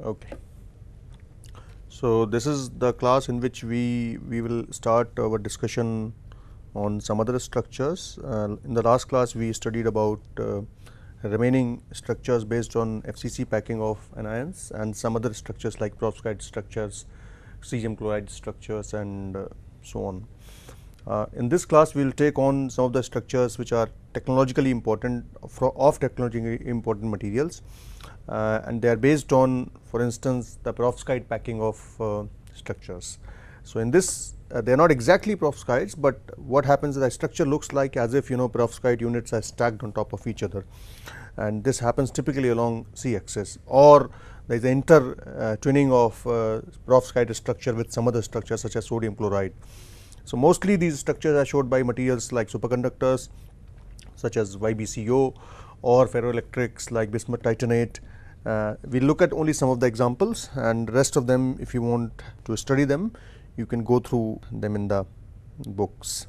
Okay. So, this is the class in which we will start our discussion on some other structures. In the last class we studied about remaining structures based on FCC packing of anions and some other structures like perovskite structures, cesium chloride structures, and so on. In this class we will take on some of the structures which are technologically important of technologically important materials, and they are based on, for instance, the perovskite packing of structures. So, in this they are not exactly perovskites, but what happens is the structure looks like as if perovskite units are stacked on top of each other, and this happens typically along C axis, or there is an inter twinning of perovskite structure with some other structure such as sodium chloride. So, mostly these structures are showed by materials like superconductors such as YbCO or ferroelectrics like bismuth titanate. We will look at only some of the examples, and rest of them, if you want to study them, you can go through them in the books.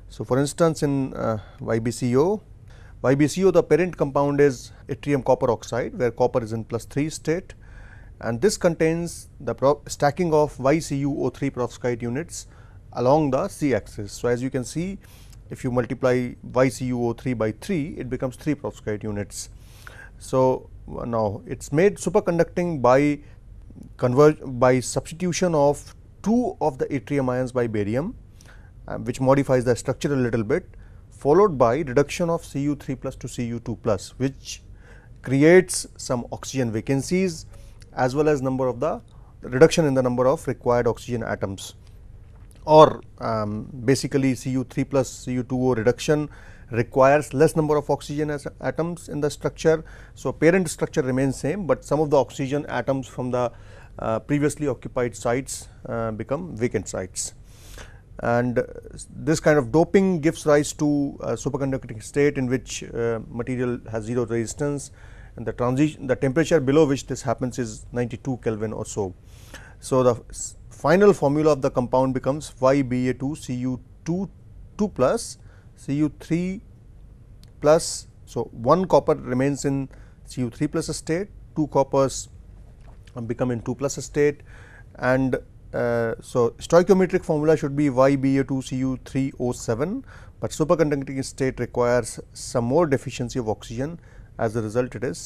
So, for instance, in YbCO, the parent compound is yttrium copper oxide, where copper is in +3 state, and this contains the stacking of YCuO3 perovskite units along the C axis. So, as you can see, if you multiply YCuO3 by 3, it becomes 3 perovskite units. So, now it is made superconducting by substitution of 2 of the yttrium ions by barium, which modifies the structure a little bit, followed by reduction of Cu3 plus to Cu2 plus, which creates some oxygen vacancies as well as reduction in the number of required oxygen atoms, or basically Cu3 plus Cu2O reduction requires less number of oxygen atoms in the structure. So, parent structure remains same, but some of the oxygen atoms from the previously occupied sites become vacant sites, and this kind of doping gives rise to a superconducting state in which material has 0 resistance, and the temperature below which this happens is 92 Kelvin or so. So, the final formula of the compound becomes YBa2Cu2 2 plus Cu3 plus. So, 1 copper remains in Cu3 plus state, 2 coppers become in 2 plus state, and so stoichiometric formula should be YBa2Cu3O7, but superconducting state requires some more deficiency of oxygen. As a result, it is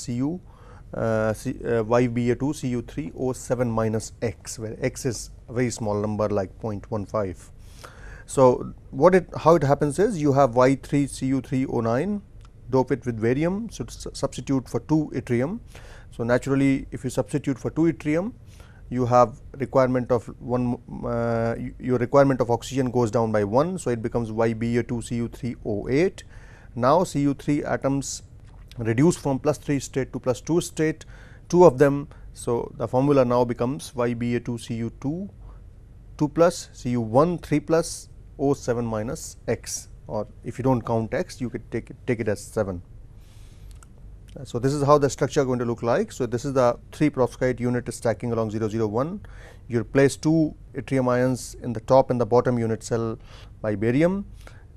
YBa2Cu3O7 minus X, where X is a very small number like 0.15. So, how it happens is you have Y3Cu3O9, dope it with barium, so substitute for 2 yttrium. So, naturally, if you substitute for 2 yttrium, you have requirement of your requirement of oxygen goes down by 1. So, it becomes YBa2Cu3O8. Now, Cu3 atoms reduce from +3 state to +2 state, 2 of them. So, the formula now becomes YBa2Cu2 2 plus Cu1 3 plus O7 minus X, or if you do not count X, you could take it as 7. So, this is how the structure going to look like. So, this is the 3 perovskite unit stacking along 001. You replace 2 yttrium ions in the top and the bottom unit cell by barium.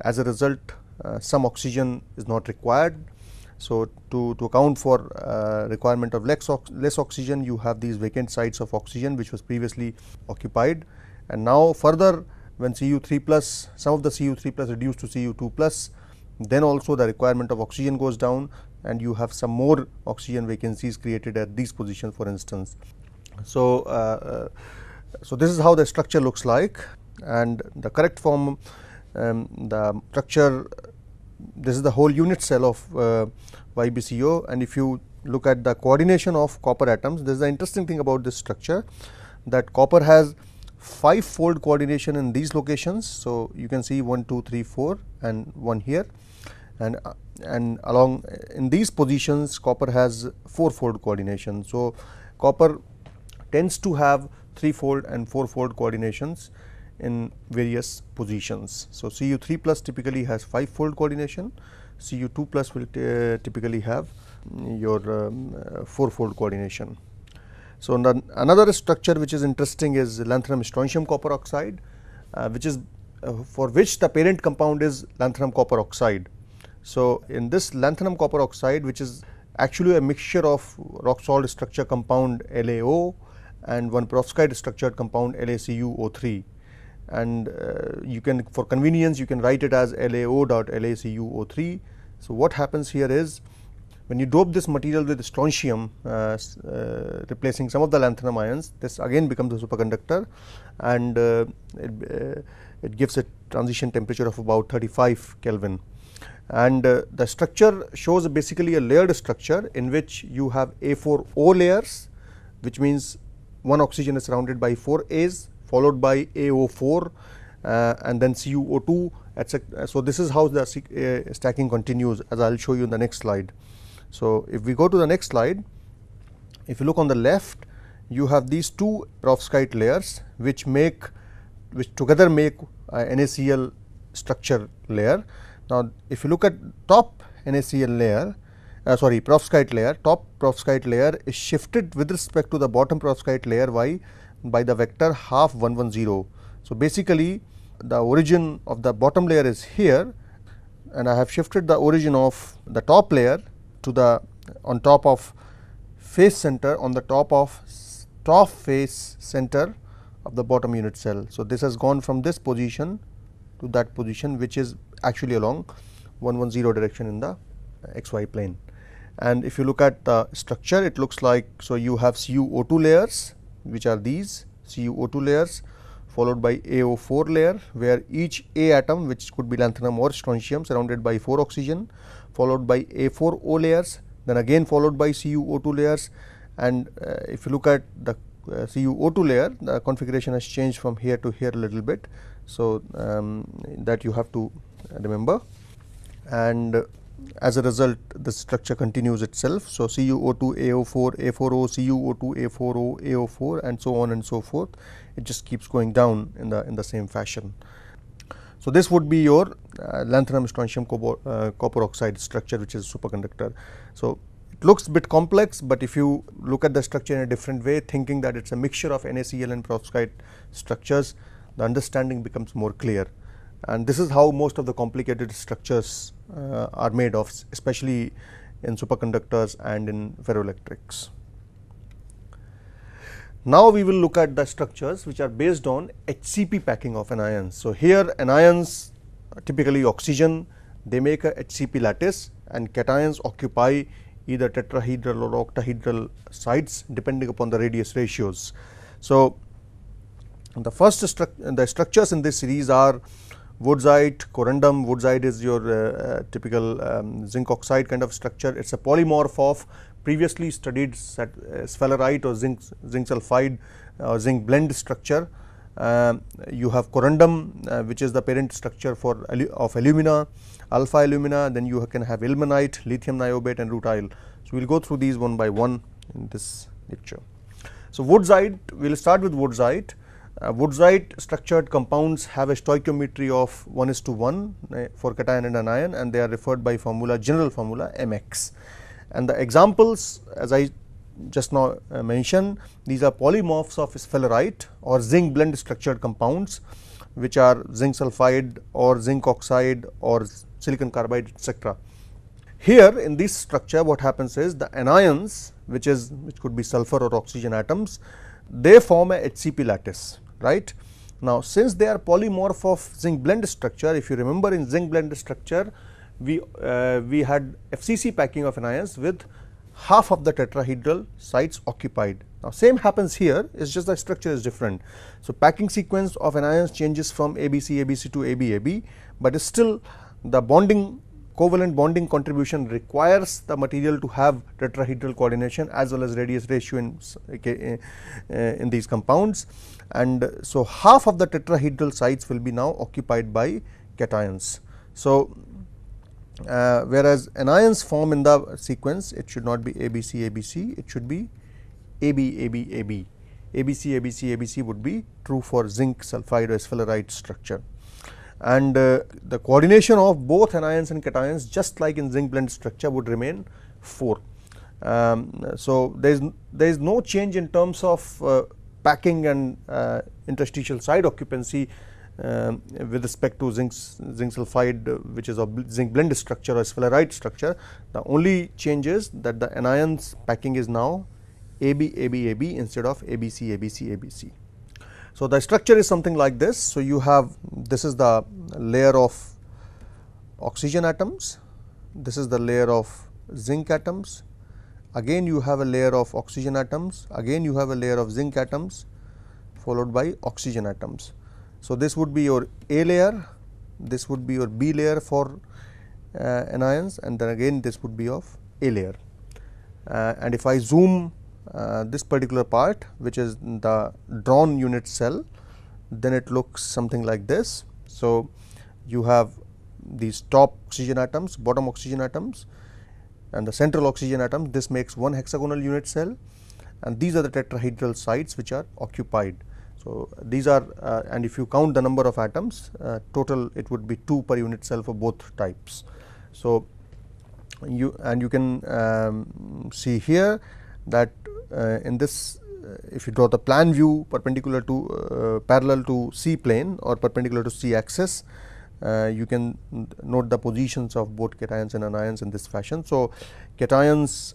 As a result, some oxygen is not required. So, to account for requirement of less oxygen, you have these vacant sites of oxygen which was previously occupied, and now further when Cu3 plus, some of the Cu3 plus reduced to Cu2 plus, then also the requirement of oxygen goes down, and you have some more oxygen vacancies created at these positions, for instance. So, so this is how the structure looks like, and the correct form, the structure, this is the whole unit cell of YbCO, and if you look at the coordination of copper atoms, this is the interesting thing about this structure, that copper has 5-fold coordination in these locations. So, you can see 1, 2, 3, 4 and 1 here, and along in these positions copper has 4-fold coordination. So, copper tends to have 3-fold and 4-fold coordinations in various positions. So, Cu3 plus typically has 5-fold coordination, Cu2 plus will typically have your 4-fold coordination. So, another structure which is interesting is lanthanum strontium copper oxide, which is for which the parent compound is lanthanum copper oxide. So, in this lanthanum copper oxide, which is actually a mixture of rock salt structure compound LaO and one perovskite structured compound LaCuO3, and you can, for convenience, you can write it as LaO.LaCuO3. So what happens here is, when you dope this material with strontium, replacing some of the lanthanum ions, this again becomes a superconductor, and it gives a transition temperature of about 35 Kelvin. And the structure shows basically a layered structure in which you have A4O layers, which means one oxygen is surrounded by 4 A's, followed by AO4 and then CuO2, etc. So this is how the stacking continues, as I will show you in the next slide. So if we go to the next slide, if you look on the left, you have these two perovskite layers which together make NaCl structure layer. Now if you look at top NaCl layer, perovskite layer, top perovskite layer is shifted with respect to the bottom perovskite layer by the vector half 110. So basically the origin of the bottom layer is here, and I have shifted the origin of the top layer to the on top of face center, on the top of trough face center of the bottom unit cell. So this has gone from this position to that position, which is actually along 110 direction in the xy plane. And if you look at the structure, it looks like, so you have CuO2 layers, which are these CuO2 layers, followed by AO4 layer, where each A atom, which could be lanthanum or strontium, surrounded by 4 oxygen, followed by A4O layers, then again followed by CuO2 layers. And if you look at the CuO2 layer, the configuration has changed from here to here a little bit. So that you have to remember, and as a result the structure continues itself. So CuO2 AO4 A4O, CuO2 A4O AO4, and so on and so forth. It just keeps going down in the same fashion. So this would be your lanthanum strontium copper oxide structure, which is superconductor. So it looks a bit complex, but if you look at the structure in a different way, thinking that it's a mixture of NaCl and perovskite structures, the understanding becomes more clear. And this is how most of the complicated structures are made of, especially in superconductors and in ferroelectrics. Now we will look at the structures which are based on HCP packing of anions. So here anions, typically oxygen, they make a HCP lattice, and cations occupy either tetrahedral or octahedral sites depending upon the radius ratios. So the first the structures in this series are woodsite, corundum. Woodsite is your typical zinc oxide kind of structure. It is a polymorph of previously studied sphalerite or zinc sulfide zinc blend structure. You have corundum, which is the parent structure of alumina, alpha alumina. Then you can have ilmenite, lithium niobate, and rutile. So we will go through these one by one in this lecture. So woodsite, we will start with woodsite. Woodsite structured compounds have a stoichiometry of 1:1 for cation and anion, and they are referred by general formula Mx. And the examples, as I just now mentioned, these are polymorphs of sphalerite or zinc blend structured compounds, which are zinc sulfide or zinc oxide or silicon carbide, etc. Here in this structure, what happens is the anions, which could be sulfur or oxygen atoms, they form a HCP lattice, right. Now since they are polymorph of zinc blend structure, if you remember, in zinc blend structure we had FCC packing of anions with half of the tetrahedral sites occupied. Now same happens here, it's just the structure is different. So packing sequence of anions changes from ABC ABC to AB AB, but still the covalent bonding contribution requires the material to have tetrahedral coordination as well as radius ratio in these compounds. And so half of the tetrahedral sites will be now occupied by cations. So whereas anions form in the sequence, it should not be ABC ABC, it should be AB AB AB. ABC ABC ABC would be true for zinc sulfide or sphalerite structure. And the coordination of both anions and cations, just like in zinc blend structure, would remain 4. So there is no change in terms of packing and interstitial side occupancy with respect to zinc sulfide, which is a zinc blende structure or sphalerite structure. The only change is that the anions packing is now AB, AB, AB instead of ABC, ABC, ABC. So, the structure is something like this. So, you have, this is the layer of oxygen atoms, this is the layer of zinc atoms, again you have a layer of oxygen atoms, again you have a layer of zinc atoms, followed by oxygen atoms. So, this would be your A layer, this would be your B layer for anions, and then again this would be of A layer. And if I zoom this particular part, which is the drawn unit cell, then it looks something like this. So, you have these top oxygen atoms, bottom oxygen atoms, and the central oxygen atoms. This makes one hexagonal unit cell, and these are the tetrahedral sites which are occupied. So, these are and if you count the number of atoms, total it would be 2 per unit cell for both types. So, you can see here that in this, if you draw the plan view perpendicular to parallel to C plane or perpendicular to C axis, you can note the positions of both cations and anions in this fashion. So, cations,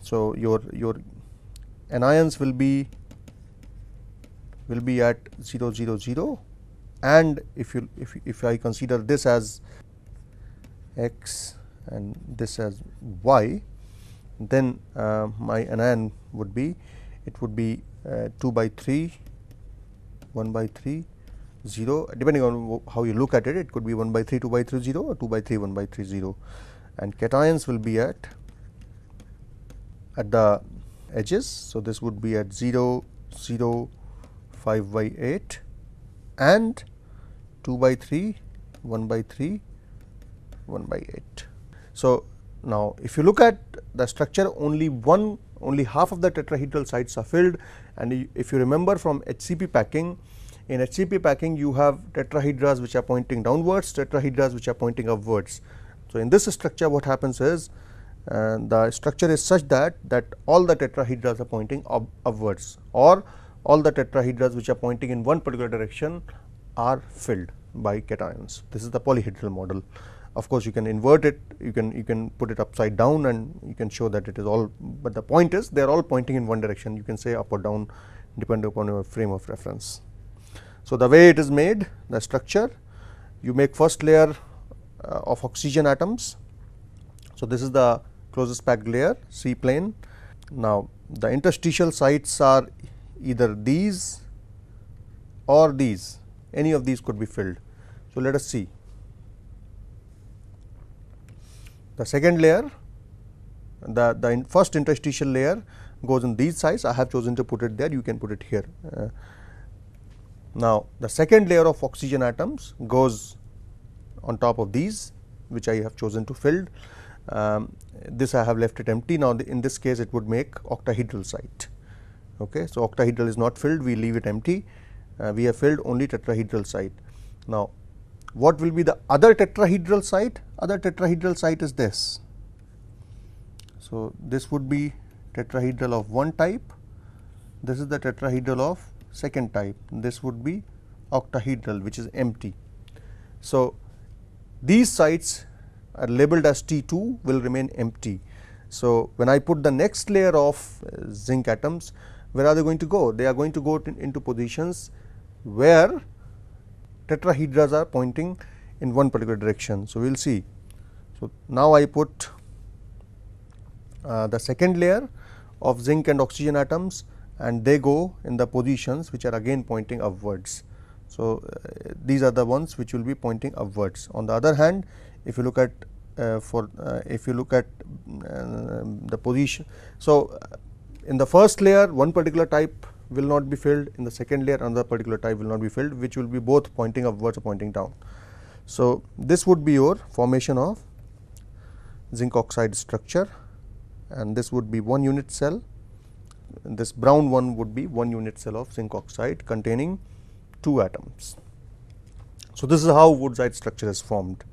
so your anions will be at 0, 0, 0, and if I consider this as x and this as y, then my anion would be, it would be 2 by 3, 1 by 3, 0, depending on how you look at it, it could be 1 by 3, 2 by 3, 0, or 2 by 3, 1 by 3, 0, and cations will be at the edges. So, this would be at 0, 0, 5 by 8 and 2 by 3, 1 by 3, 1 by 8. So, now if you look at the structure, only half of the tetrahedral sites are filled, and if you remember from HCP packing, in HCP packing you have tetrahedras which are pointing downwards, tetrahedras which are pointing upwards. So, in this structure what happens is the structure is such that all the tetrahedras are pointing upwards, or all the tetrahedras which are pointing in one particular direction are filled by cations. This is the polyhedral model. Of course, you can invert it, you can put it upside down, and you can show that it is all, but the point is they are all pointing in one direction. You can say up or down depending upon your frame of reference. So, the way it is made, the structure, you make first layer of oxygen atoms. So, this is the closest packed layer, C plane. Now, the interstitial sites are either these or these, any of these could be filled. So, let us see. The second layer, the first interstitial layer goes in these sides. I have chosen to put it there, you can put it here. Now, the second layer of oxygen atoms goes on top of these, which I have chosen to fill. This I have left it empty. Now, in this case it would make octahedral site. Okay. So, octahedral is not filled, we leave it empty. We have filled only tetrahedral site. Now, what will be the other tetrahedral site? Other tetrahedral site is this. So, this would be tetrahedral of one type, this is the tetrahedral of second type, this would be octahedral, which is empty. So, these sites are labeled as T2 will remain empty. So, when I put the next layer of zinc atoms, where are they going to go? They are going to go into positions where tetrahedras are pointing in one particular direction. So, we will see. So, now I put the second layer of zinc and oxygen atoms, and they go in the positions which are again pointing upwards. So, these are the ones which will be pointing upwards. On the other hand, if you look at the position. So, in the first layer one particular type will not be filled, in the second layer another particular type will not be filled, which will be both pointing upwards or pointing down. So, this would be your formation of zinc oxide structure, and this would be one unit cell. This brown one would be one unit cell of zinc oxide containing 2 atoms. So, this is how Woodside structure is formed.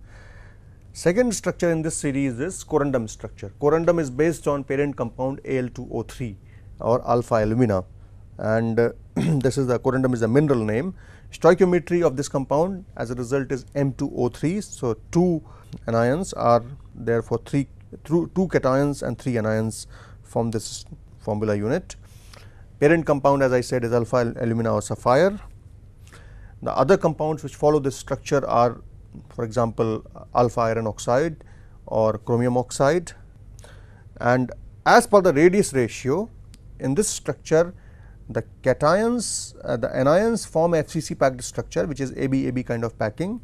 Second structure in this series is corundum structure. Corundum is based on parent compound Al2O3 or alpha alumina, and this is the corundum is a mineral name. Stoichiometry of this compound as a result is M2O3. So, 2 anions are there for 2 cations and 3 anions from this formula unit. Parent compound, as I said, is alpha alumina or sapphire. The other compounds which follow this structure are, for example, alpha iron oxide or chromium oxide. And as per the radius ratio, in this structure, the cations, the anions form FCC packed structure, which is AB-AB kind of packing,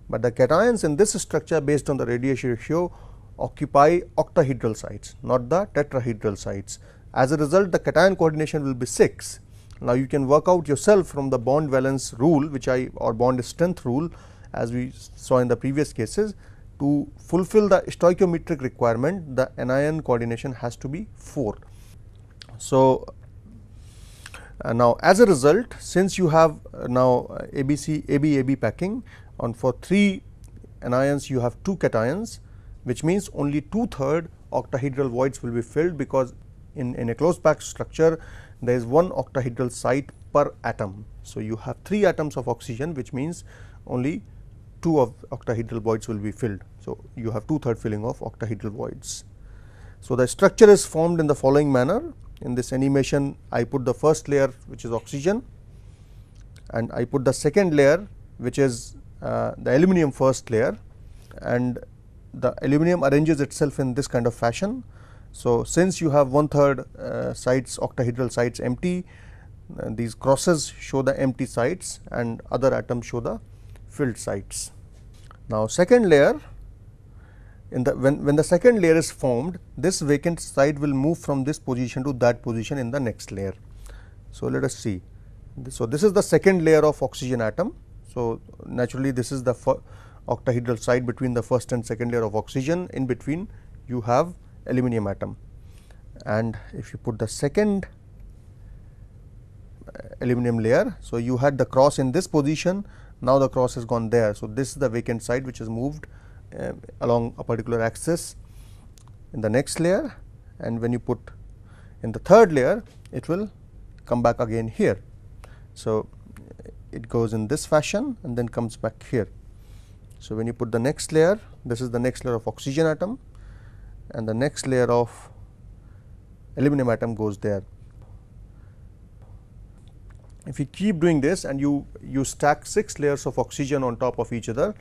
but the cations in this structure based on the radius ratio occupy octahedral sites, not the tetrahedral sites. As a result, the cation coordination will be 6. Now, you can work out yourself from the bond valence rule, or bond strength rule, as we saw in the previous cases. To fulfill the stoichiometric requirement, the anion coordination has to be 4. So, now as a result, since you have now AB packing, on for 3 anions you have 2 cations, which means only 2/3 octahedral voids will be filled, because in a closed packed structure there is 1 octahedral site per atom. So, you have 3 atoms of oxygen, which means only 2 of octahedral voids will be filled. So, you have 2/3 filling of octahedral voids. So, the structure is formed in the following manner. In this animation, I put the first layer, which is oxygen, and I put the second layer, which is the aluminum first layer, and the aluminum arranges itself in this kind of fashion. So, since you have 1/3 sites, octahedral sites empty, these crosses show the empty sites and other atoms show the filled sites. Now, second layer, when the second layer is formed, this vacant site will move from this position to that position in the next layer. So, let us see. So, this is the second layer of oxygen atom. So, naturally this is the octahedral site between the first and second layer of oxygen. In between you have aluminum atom, and if you put the second aluminum layer, so you had the cross in this position, now the cross has gone there. So, this is the vacant site which is moved along a particular axis in the next layer, and when you put in the third layer, it will come back again here. So, it goes in this fashion and then comes back here. So, when you put the next layer, this is the next layer of oxygen atom, and the next layer of aluminum atom goes there. If you keep doing this and you stack 6 layers of oxygen on top of each other,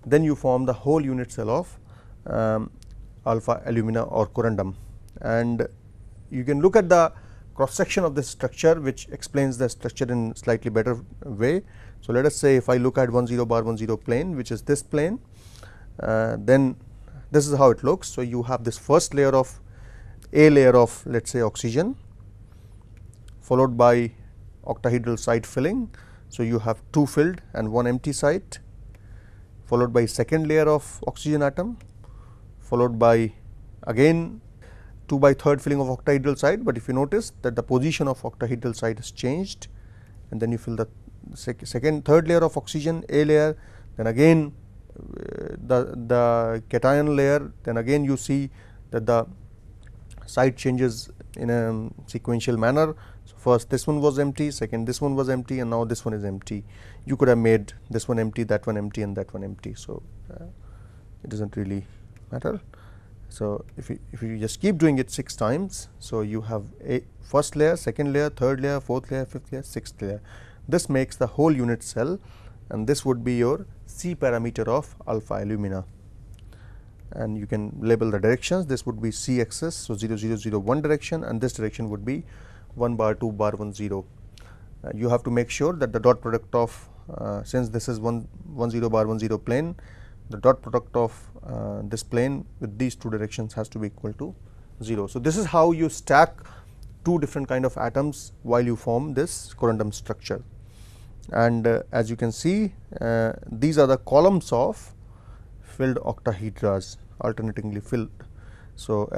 then you form the whole unit cell of alpha alumina or corundum. And you can look at the cross section of this structure, which explains the structure in slightly better way. So, let us say if I look at 10/10 plane, which is this plane, then this is how it looks. So, you have this first layer of a layer of, let us say, oxygen, followed by octahedral site filling. So, you have 2 filled and 1 empty site, followed by second layer of oxygen atom, followed by again 2/3 filling of octahedral site, but if you notice that the position of octahedral site has changed, and then you fill the third layer of oxygen, a layer, then again the cation layer, then again you see that the site changes in a sequential manner. So, first this one was empty, second this one was empty, and now this one is empty. You could have made this one empty, that one empty, and that one empty. So, it does not really matter. So, if you just keep doing it 6 times, so you have a first layer, second layer, third layer, fourth layer, fifth layer, sixth layer. This makes the whole unit cell, and this would be your C parameter of alpha alumina. And you can label the directions. This would be C axis, so 0 0 0 1 direction, and this direction would be 1 bar 2 bar 1 0. You have to make sure that the dot product of since this is 1 0 bar 1 0 plane, the dot product of this plane with these 2 directions has to be equal to 0. So, this is how you stack 2 different kind of atoms while you form this corundum structure. And as you can see, these are the columns of filled octahedras, alternatingly filled. So,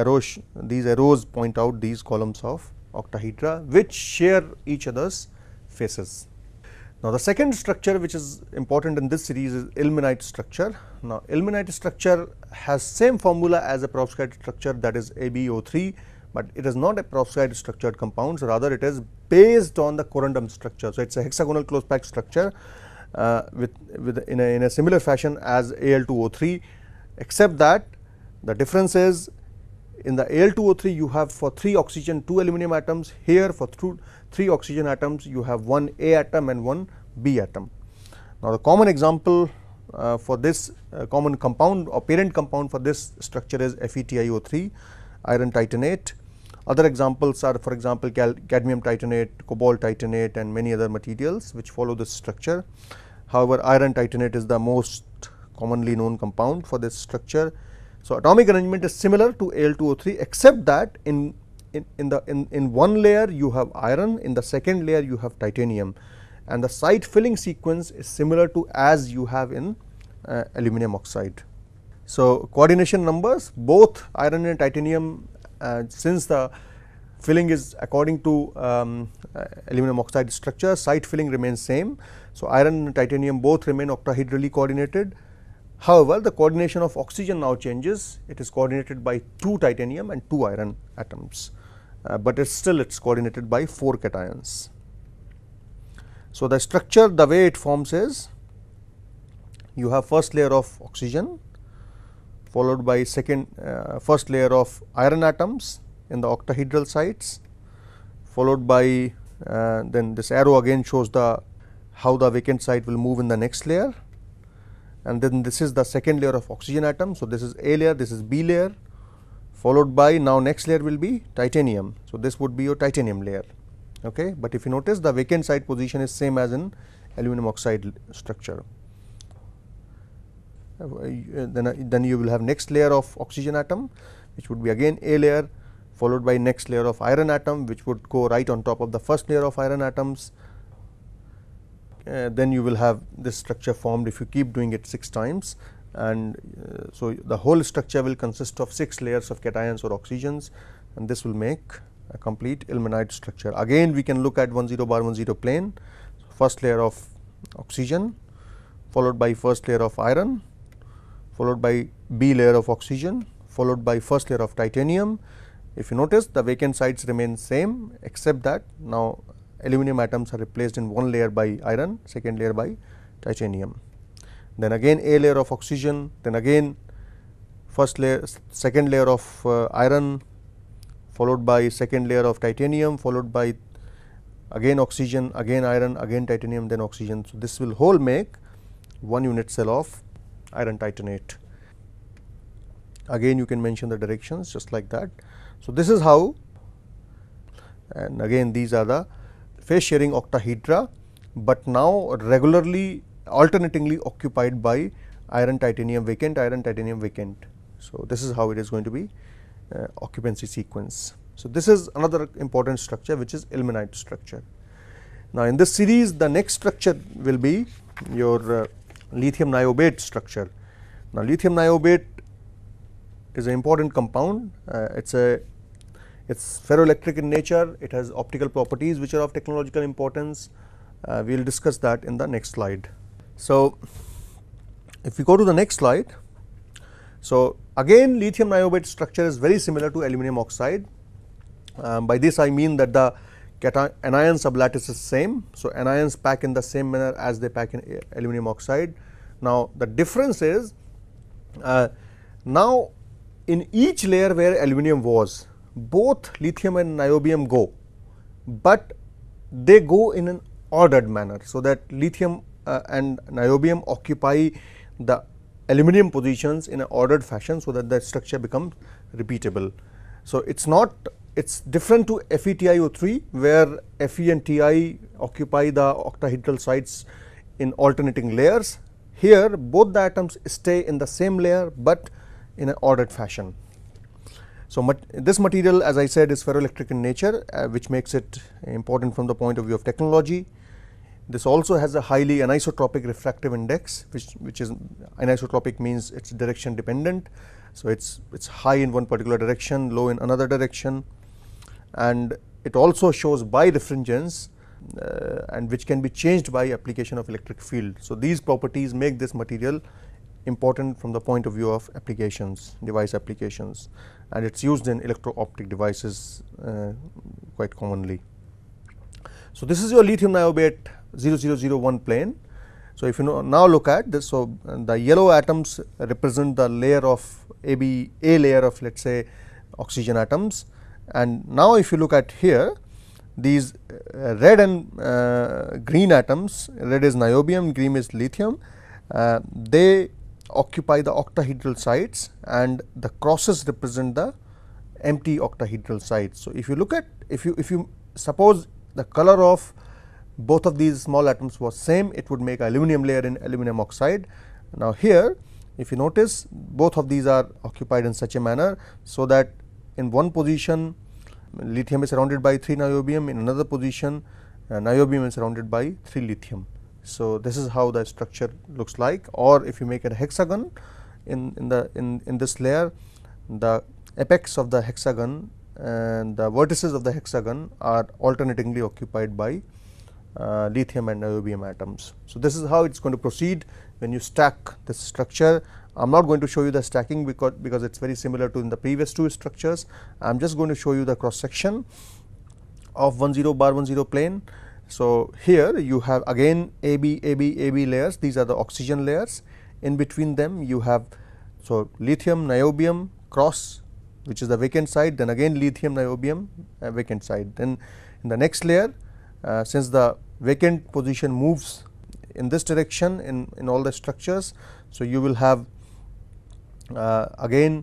these arrows point out these columns of octahedra, which share each other's faces. Now, the second structure which is important in this series is ilmenite structure. Now, ilmenite structure has same formula as a perovskite structure, that is AbO3, but it is not a perovskite structured compound, so rather it is based on the corundum structure. So, it is a hexagonal close packed structure in a similar fashion as Al2O3, except that the difference is in the Al2O3 you have for 3 oxygen 2 aluminum atoms, here for 3 oxygen atoms you have 1 A atom and 1 B atom. Now, the common example for this common compound or parent compound for this structure is FeTiO3, iron titanate. Other examples are, for example, cadmium titanate, cobalt titanate and many other materials which follow this structure. However, iron titanate is the most commonly known compound for this structure. So, atomic arrangement is similar to Al2O3, except that in one layer you have iron, in the second layer you have titanium, and the site filling sequence is similar to as you have in aluminum oxide. So, coordination numbers, both iron and titanium, since the filling is according to aluminum oxide structure, site filling remains same. So, iron and titanium both remain octahedrally coordinated. However, the coordination of oxygen now changes, it is coordinated by 2 titanium and 2 iron atoms, but it is coordinated by 4 cations. So, the structure, the way it forms is, you have first layer of oxygen followed by first layer of iron atoms in the octahedral sites, followed by then this arrow again shows how the vacant site will move in the next layer, and then this is the second layer of oxygen atom. So, this is A layer, this is B layer, followed by now next layer will be titanium. So, this would be your titanium layer. Okay. But if you notice, the vacant site position is same as in aluminum oxide structure. Then you will have next layer of oxygen atom, which would be again A layer, followed by next layer of iron atom, which would go right on top of the first layer of iron atoms. Then you will have this structure formed if you keep doing it 6 times, and so the whole structure will consist of 6 layers of cations or oxygens, and this will make a complete ilmenite structure. Again we can look at 10 plane. So, first layer of oxygen, followed by first layer of iron, followed by B layer of oxygen, followed by first layer of titanium. If you notice, the vacant sites remain same, except that now aluminum atoms are replaced in one layer by iron, second layer by titanium. Then again A layer of oxygen, then again second layer of iron, followed by second layer of titanium, followed by again oxygen, again iron, again titanium, then oxygen. So, this will whole make one unit cell of iron titanate. Again you can mention the directions just like that. So, this is how, and again these are the phase sharing octahedra, but now regularly alternatingly occupied by iron titanium vacant, iron titanium vacant. So, this is how it is going to be occupancy sequence. So, this is another important structure which is ilmenite structure. Now, in this series the next structure will be your lithium niobate structure. Now, lithium niobate is an important compound. It's ferroelectric in nature, it has optical properties which are of technological importance. We will discuss that in the next slide. So, if we go to the next slide, so again lithium niobate structure is very similar to aluminum oxide. By this I mean that the anion sublattice is same. So, anions pack in the same manner as they pack in aluminum oxide. Now, the difference is now in each layer where aluminum was, both lithium and niobium go, but they go in an ordered manner. So, that lithium and niobium occupy the aluminum positions in an ordered fashion, so that the structure becomes repeatable. So, it's different to FeTiO3 where Fe and Ti occupy the octahedral sites in alternating layers. Here both the atoms stay in the same layer, but in an ordered fashion. So, this material, as I said, is ferroelectric in nature, which makes it important from the point of view of technology. This also has a highly anisotropic refractive index, which is anisotropic means it is direction dependent. So, it is high in one particular direction, low in another direction, and it also shows birefringence and which can be changed by application of electric field. So, these properties make this material important from the point of view of applications, device applications, and it is used in electro-optic devices quite commonly. So, this is your lithium niobate 0001 plane. So, if you now look at this, so the yellow atoms represent the layer of A layer of, let us say, oxygen atoms, and now if you look at here, these red and green atoms, red is niobium, green is lithium, they occupy the octahedral sites and the crosses represent the empty octahedral sites. So, if you look at, if you suppose the color of both of these small atoms was same, it would make aluminum layer in aluminum oxide. Now, here if you notice, both of these are occupied in such a manner, so that in one position lithium is surrounded by 3 niobium, in another position niobium is surrounded by 3 lithium. So, this is how the structure looks like, or if you make it a hexagon in this layer, the apex of the hexagon and the vertices of the hexagon are alternatingly occupied by lithium and niobium atoms. So, this is how it is going to proceed when you stack this structure. I am not going to show you the stacking because it is very similar to in the previous two structures. I am just going to show you the cross section of 10 plane. So, here you have again AB layers, these are the oxygen layers. In between them you have, so lithium niobium cross, which is the vacant side, then again lithium niobium vacant side. Then in the next layer, since the vacant position moves in this direction in all the structures, so you will have again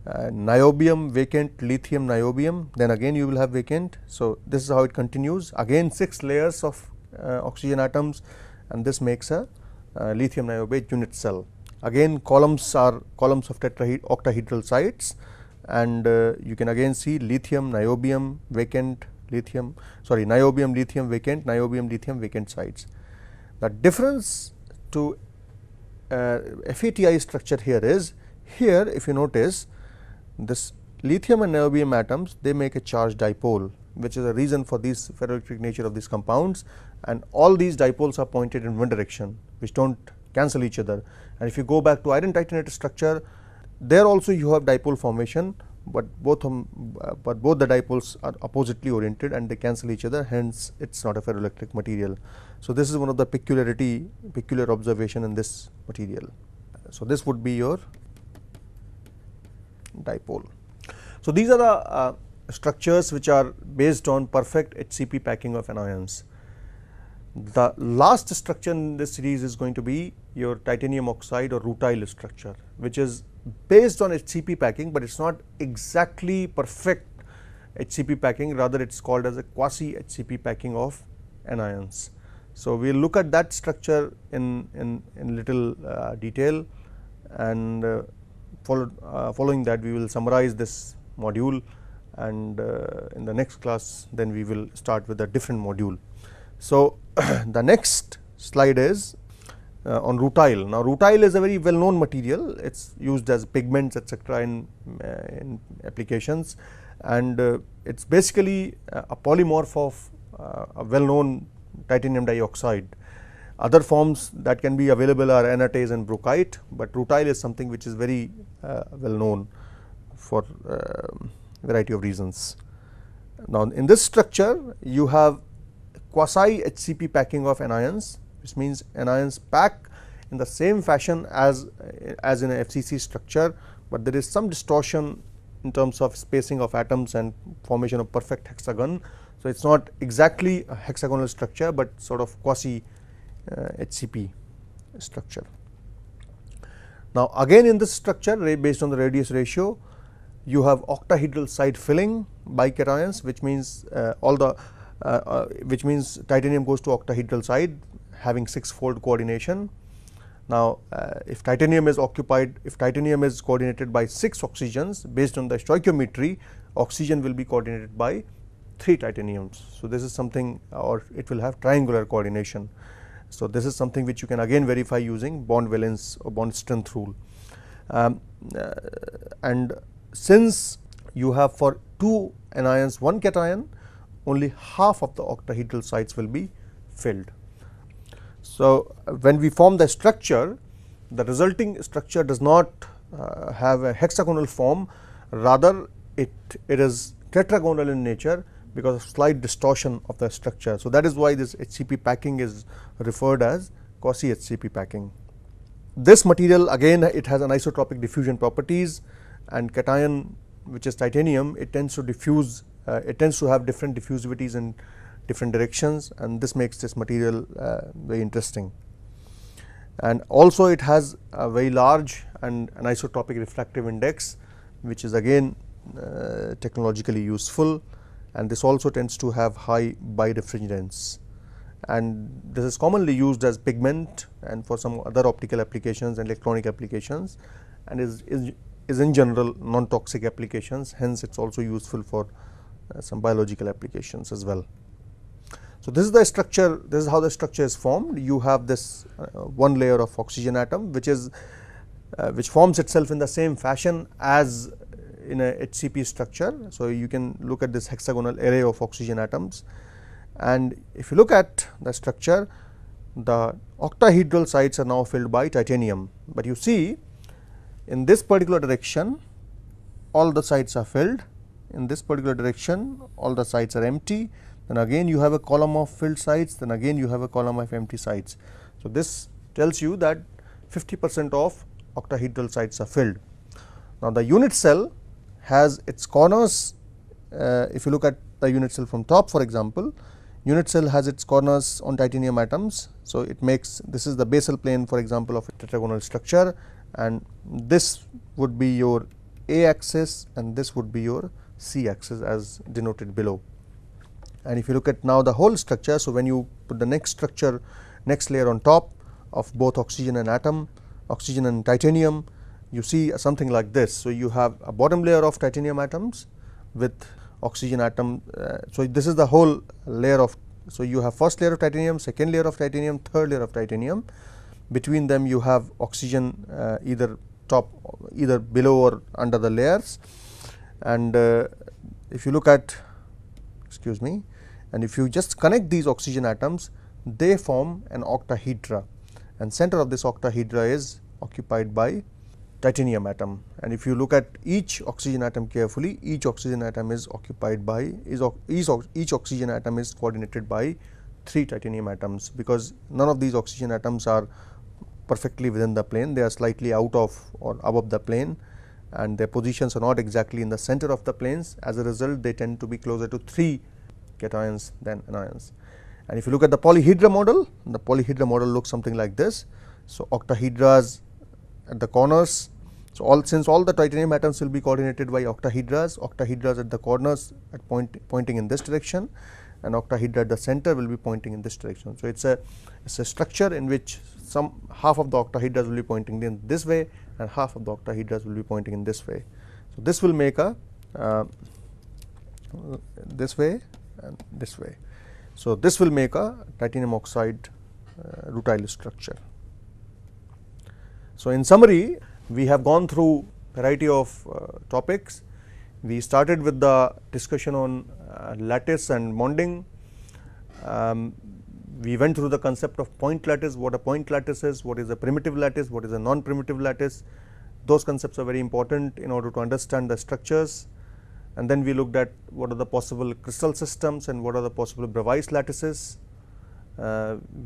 niobium vacant, lithium niobium, then again you will have vacant. So, this is how it continues, again 6 layers of oxygen atoms, and this makes a lithium niobate unit cell. Again columns are columns of octahedral sites, and you can again see lithium niobium vacant, lithium niobium lithium vacant, niobium lithium vacant sites. The difference to FATI structure here is, here if you notice, this lithium and niobium atoms, they make a charged dipole, which is a reason for this ferroelectric nature of these compounds, and all these dipoles are pointed in one direction, which do not cancel each other. And if you go back to iron titanate structure, there also you have dipole formation, but both the dipoles are oppositely oriented and they cancel each other, hence it is not a ferroelectric material. So, this is one of the peculiar observation in this material. So, this would be your dipole. So, these are the structures which are based on perfect HCP packing of anions. The last structure in this series is going to be your titanium oxide or rutile structure, which is based on HCP packing, but it is not exactly perfect HCP packing, rather it is called as a quasi HCP packing of anions. So, we will look at that structure in little detail, and following that we will summarize this module, and in the next class then we will start with a different module. So, the next slide is on rutile. Now, rutile is a very well known material, it is used as pigments etc. in applications, and it is basically a polymorph of a well known titanium dioxide. Other forms that can be available are anatase and brochite, but rutile is something which is very well known for variety of reasons. Now, in this structure you have quasi HCP packing of anions, which means anions pack in the same fashion as in a FCC structure, but there is some distortion in terms of spacing of atoms and formation of perfect hexagon. So, it is not exactly a hexagonal structure, but sort of quasi HCP structure. Now, again in this structure based on the radius ratio, you have octahedral side filling bications, which means which means titanium goes to octahedral side having 6-fold coordination. Now, if titanium is coordinated by 6 oxygens, based on the stoichiometry, oxygen will be coordinated by 3 titaniums. So, this is something, or it will have triangular coordination. So, this is something which you can again verify using bond valence or bond strength rule. And since you have for 2 anions 1 cation, only half of the octahedral sites will be filled. So, when we form the structure, the resulting structure does not have a hexagonal form, rather it is tetragonal in nature because of slight distortion of the structure. So, that is why this HCP packing is referred as quasi HCP packing. This material again, it has anisotropic diffusion properties, and cation, which is titanium, it tends to diffuse, it tends to have different diffusivities in different directions, and this makes this material very interesting. And also it has a very large and anisotropic refractive index, which is again technologically useful, and this also tends to have high birefringence, and this is commonly used as pigment and for some other optical applications and electronic applications, and is in general non-toxic applications. Hence, it is also useful for some biological applications as well. So, this is the structure, this is how the structure is formed. You have this one layer of oxygen atom, which is which forms itself in the same fashion as in a HCP structure. So, you can look at this hexagonal array of oxygen atoms, and if you look at the structure, the octahedral sites are now filled by titanium, but you see in this particular direction all the sites are filled, in this particular direction all the sites are empty, then again you have a column of filled sites, then again you have a column of empty sites. So, this tells you that 50% of octahedral sites are filled. Now, the unit cell has its corners, if you look at the unit cell from top, for example, unit cell has its corners on titanium atoms. So, it makes, this is the basal plane, for example, of a tetragonal structure, and this would be your A axis and this would be your C axis as denoted below. And if you look at now the whole structure, so when you put the next structure, next layer on top of both oxygen and atom, oxygen and titanium, you see something like this. So, you have a bottom layer of titanium atoms with oxygen atom. So, this is the whole layer of, so you have first layer of titanium, second layer of titanium, third layer of titanium. Between them you have oxygen either top, either below or under the layers. And if you look at, excuse me, and if you just connect these oxygen atoms, they form an octahedra, and center of this octahedra is occupied by titanium atom. And if you look at each oxygen atom carefully, each oxygen atom is occupied by, each oxygen atom is coordinated by 3 titanium atoms, because none of these oxygen atoms are perfectly within the plane, they are slightly out of or above the plane, and their positions are not exactly in the center of the planes. As a result, they tend to be closer to 3 cations than anions. And if you look at the polyhedra model, the polyhedra model looks something like this. So, octahedras at the corners. So, since all the titanium atoms will be coordinated by octahedras at the corners at pointing in this direction, and octahedra at the center will be pointing in this direction. So, it is a structure in which some half of the octahedras will be pointing in this way and half of the octahedras will be pointing in this way. So, this will make a this way and this way. So, this will make a titanium oxide rutile structure. So, in summary, we have gone through variety of topics. We started with the discussion on lattice and bonding. We went through the concept of point lattice, what a point lattice is, what is a primitive lattice, what is a non-primitive lattice. Those concepts are very important in order to understand the structures. And then we looked at what are the possible crystal systems and what are the possible Bravais lattices.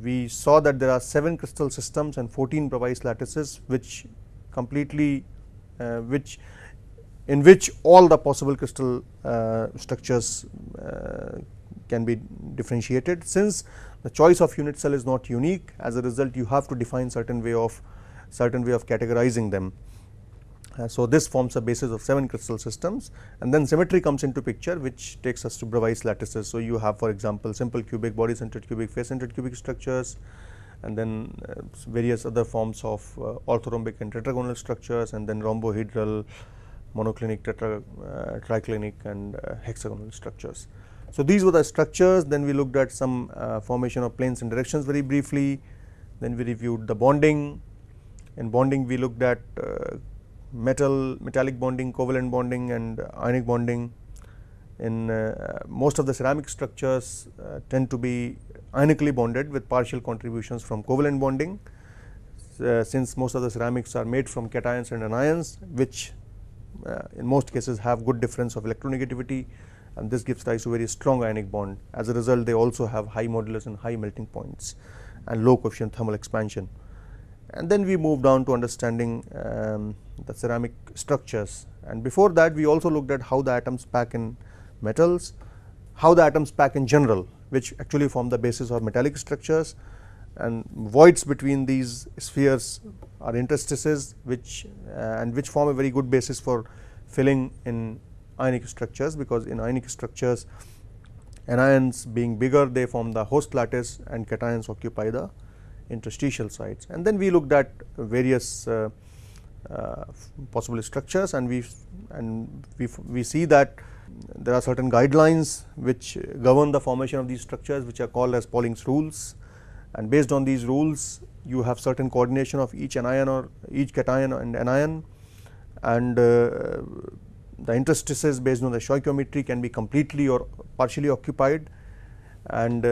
We saw that there are 7 crystal systems and 14 Bravais lattices, which completely in which all the possible crystal structures can be differentiated. Since the choice of unit cell is not unique, as a result you have to define certain way of categorizing them. So, this forms a basis of 7 crystal systems, and then symmetry comes into picture, which takes us to Bravais lattices. So, you have, for example, simple cubic, body centered cubic, face centered cubic structures, and then various other forms of orthorhombic and tetragonal structures, and then rhombohedral, monoclinic, triclinic and hexagonal structures. So, these were the structures. Then we looked at some formation of planes and directions very briefly. Then we reviewed the bonding. In bonding, we looked at metallic bonding, covalent bonding and ionic bonding. In most of the ceramic structures tend to be ionically bonded with partial contributions from covalent bonding. since most of the ceramics are made from cations and anions, which in most cases have good difference of electronegativity, and this gives rise to very strong ionic bond. As a result, they also have high modulus and high melting points and low coefficient thermal expansion. And then we moved on to understanding the ceramic structures, and before that we also looked at how the atoms pack in metals, how the atoms pack in general, which actually form the basis of metallic structures, and voids between these spheres are interstices which form a very good basis for filling in ionic structures, because in ionic structures anions being bigger, they form the host lattice and cations occupy the interstitial sites. And then we looked at various possible structures, and we see that there are certain guidelines which govern the formation of these structures, which are called as Pauling's rules, and based on these rules you have certain coordination of each anion or each cation and anion, and the interstices based on the stoichiometry can be completely or partially occupied, and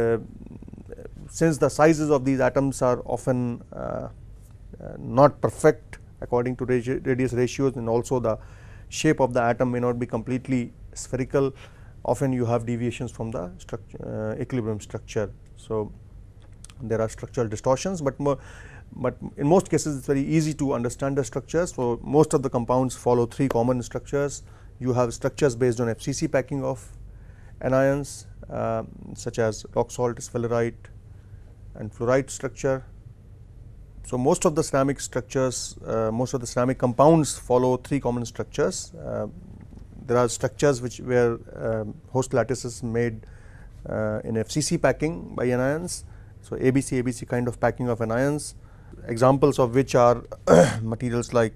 since the sizes of these atoms are often not perfect according to radius ratios, and also the shape of the atom may not be completely spherical, often you have deviations from the equilibrium structure. So there are structural distortions, but in most cases it is very easy to understand the structures. So most of the compounds follow three common structures. You have structures based on FCC packing of anions, such as rock salt, sphalerite and fluorite structure. So most of the ceramic structures, most of the ceramic compounds follow three common structures. There are structures where host lattice is made in FCC packing by anions. So ABC kind of packing of anions, examples of which are materials like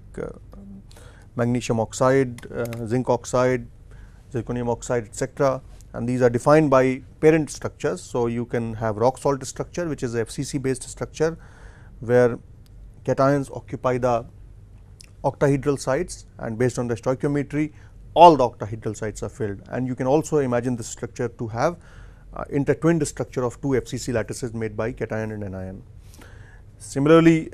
magnesium oxide, zinc oxide, zirconium oxide, etc. And these are defined by parent structures. So you can have rock salt structure, which is a FCC based structure, where cations occupy the octahedral sites, and based on the stoichiometry all the octahedral sites are filled. And you can also imagine this structure to have intertwined structure of two FCC lattices made by cation and anion. Similarly,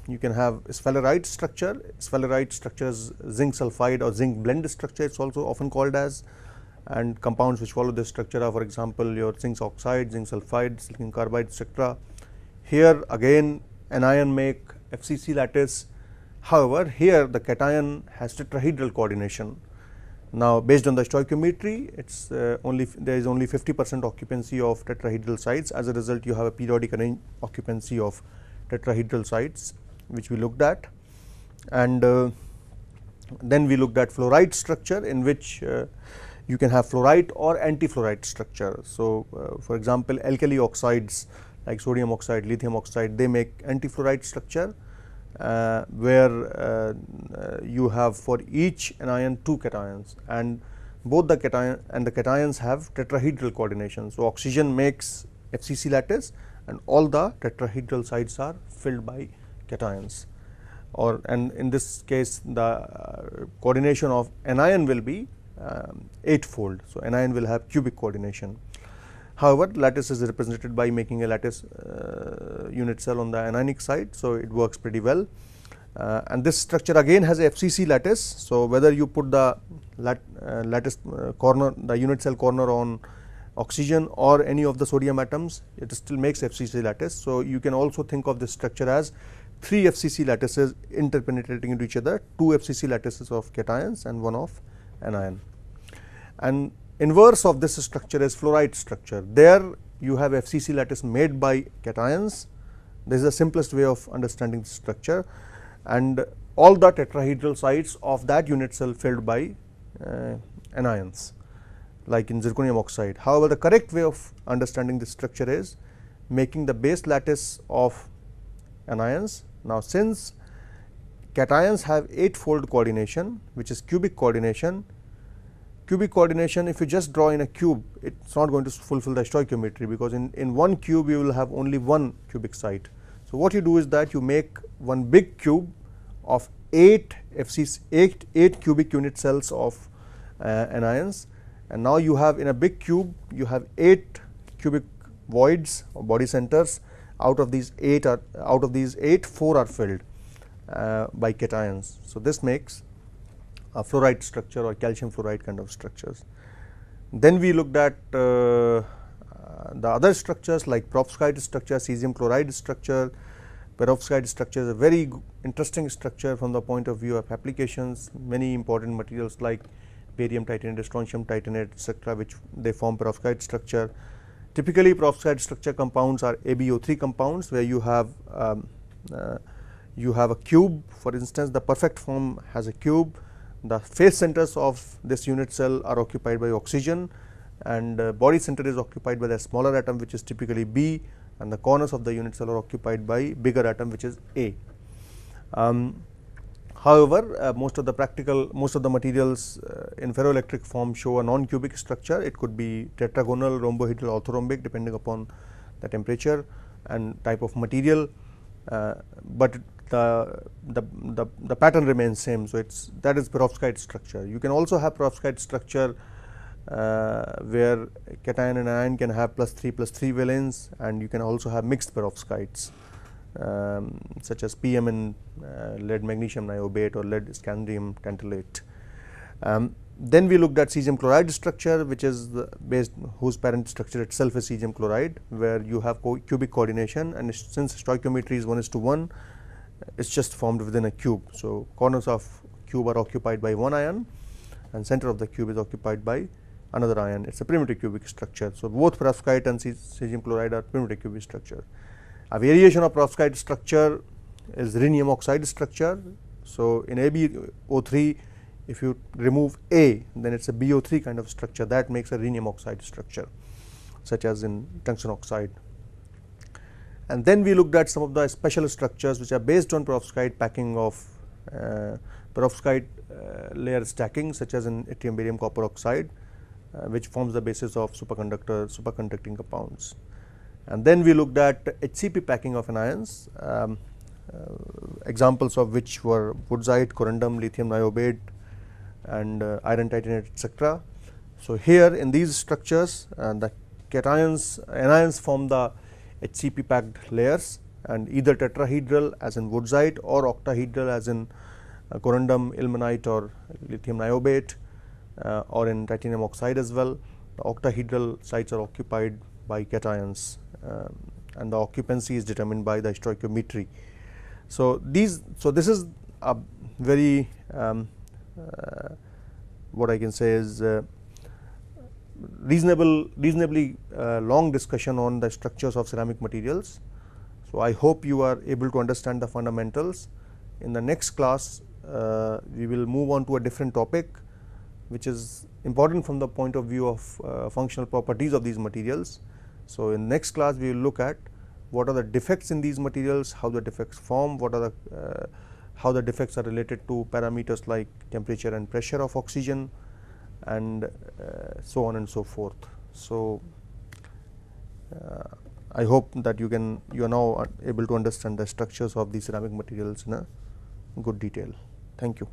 you can have sphalerite structure. Sphalerite structures zinc sulfide or zinc blend structure, it is also often called as, and compounds which follow this structure are, for example, your zinc oxide, zinc sulfide, silicon carbide, etc. Here again anion make FCC lattice. However, here the cation has tetrahedral coordination. Now based on the stoichiometry, it's there is only 50% occupancy of tetrahedral sites. As a result, you have a periodic occupancy of tetrahedral sites, which we looked at. And then we looked at fluorite structure, in which you can have fluorite or anti-fluorite structure. So for example, alkali oxides like sodium oxide, lithium oxide, they make anti-fluorite structure, where you have for each anion two cations, and both the cation and the cations have tetrahedral coordination. So oxygen makes FCC lattice, and all the tetrahedral sites are filled by cations, and in this case the coordination of anion will be eightfold. So anion will have cubic coordination. However, lattice is represented by making a lattice unit cell on the anionic side, so it works pretty well. And this structure again has a FCC lattice. So whether you put the lattice corner, the unit cell corner on oxygen or any of the sodium atoms, it still makes FCC lattice. So you can also think of this structure as three FCC lattices interpenetrating into each other, two FCC lattices of cations and one of anion. And inverse of this structure is fluorite structure. There you have FCC lattice made by cations. This is the simplest way of understanding the structure, and all the tetrahedral sites of that unit cell filled by anions, like in zirconium oxide. However, the correct way of understanding this structure is making the base lattice of anions. Now since cations have eightfold coordination, which is cubic coordination, if you just draw in a cube, it is not going to fulfill the stoichiometry, because in one cube you will have only one cubic site. So what you do is that you make one big cube of 8 cubic unit cells of anions, and now you have in a big cube you have 8 cubic voids or body centers, out of these 8, 4 are filled by cations. So, this makes a fluoride structure or calcium fluoride kind of structures. Then we looked at the other structures like perovskite structure, cesium chloride structure. Perovskite structure is a very interesting structure from the point of view of applications. Many important materials like barium titanate, strontium titanate, etc., which they form perovskite structure. Typically, perovskite structure compounds are AbO3 compounds, where you have a cube. For instance, the perfect form has a cube. The face centers of this unit cell are occupied by oxygen, and body center is occupied by the smaller atom, which is typically B, and the corners of the unit cell are occupied by bigger atom, which is A. However, most of the materials in ferroelectric form show a non-cubic structure. It could be tetragonal, rhombohedral, orthorhombic, depending upon the temperature and type of material, but the pattern remains same. So, that is perovskite structure. You can also have perovskite structure where cation and anion can have +3 valence, and you can also have mixed perovskites such as PM and lead magnesium niobate or lead scandium tantalate. Then we looked at cesium chloride structure, which is whose parent structure itself is cesium chloride, where you have cubic coordination, and since stoichiometry is 1:1, it is just formed within a cube. So, corners of cube are occupied by one ion, and center of the cube is occupied by another ion. It is a primitive cubic structure. So, both perovskite and cesium chloride are primitive cubic structure. A variation of perovskite structure is rhenium oxide structure. So, in AbO3, if you remove A, then it is a BO3 kind of structure that makes a rhenium oxide structure, such as in tungsten oxide. And then we looked at some of the special structures which are based on perovskite packing of perovskite layer stacking, such as in yttrium barium copper oxide, which forms the basis of superconducting compounds. And then we looked at HCP packing of anions, examples of which were woodsite, corundum, lithium niobate, and iron titanate, etc. So, here in these structures, the anions form the HCP packed layers, and either tetrahedral as in woodsite or octahedral as in corundum, ilmenite, or lithium niobate, or in titanium oxide as well. The octahedral sites are occupied by cations, and the occupancy is determined by the stoichiometry. So, this is a very what I can say is reasonably long discussion on the structures of ceramic materials. So, I hope you are able to understand the fundamentals. In the next class, we will move on to a different topic, which is important from the point of view of functional properties of these materials. So, in next class we will look at what are the defects in these materials, how the defects form, what are the how the defects are related to parameters like temperature and pressure of oxygen, and so on and so forth. So, I hope that you are now able to understand the structures of these ceramic materials in a good detail. Thank you.